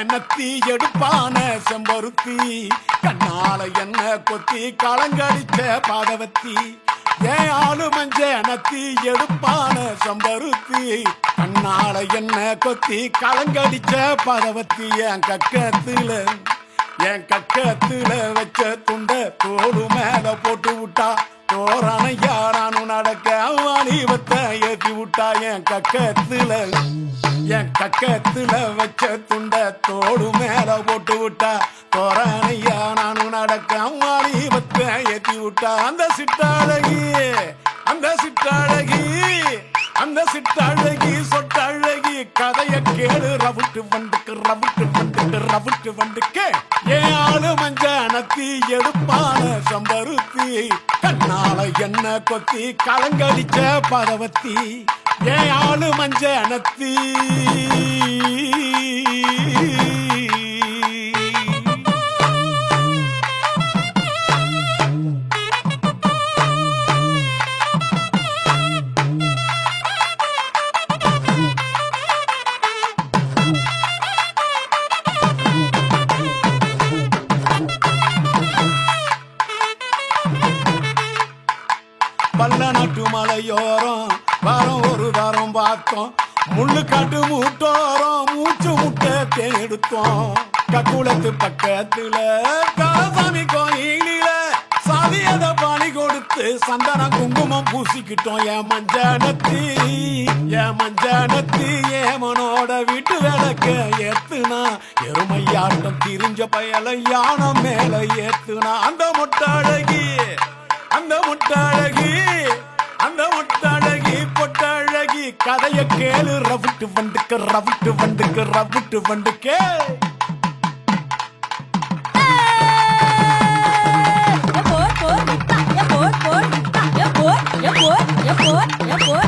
நத்தி எடுப்பான செம்பருத்தி கண்ணால என்ன கொத்தி களங்கடிச்ச பாதவத்தி ஏன் ஆளு மஞ்ச நத்தி எடுப்பான செம்பருத்தி கண்ணால என்ன கொத்தி களங்கடிச்ச பாதவத்தி என் கக்கத்துல வச்ச துண்ட தோடு மேல போட்டு விட்டா தோரணையா நானும் நடக்க வாலிபத்தை ஏத்தி விட்டா என் கக்கத்துல வச்ச துண்ட தோடு மேல போட்டு விட்டா தோரணையா நானும் நடக்க வாலிபத்தை ஏத்தி விட்டா அந்த சிட்டாழகி சொட்டழகி கதைய கேளு ரவுட்டு வண்டுக்கு ஏன் ஆளு மஞ்ச நத்தி எடுப்பான செம்பருத்தி கண்ணால என்ன கொத்தி களங்கடிச்ச பதவத்தி ஏன் ஆளு மஞ்ச நத்தி பல்ல நாட்டு மலையோரம் வாரம் ஒரு வாரம் பார்த்தோம் முள்ளு காட்டு மூட்டோரம் மூச்சு முட்டை தேடுத்தோம் கக்குளத்து பக்கத்துல காசாமி கோயிலில சாதியத பாணி கொடுத்து சந்தன குங்குமம் பூசிக்கிட்டோம் என் மஞ்சனத்தி ஏமனோட வீட்டு விளக்க ஏத்துனா எருமையாட்டம் திரிஞ்ச பயல யானம் மேல ஏத்துனா அந்த முட்டாழகி பொட்டாழகி கதைய கேளு ரவுட்டு வண்டுக்கு Por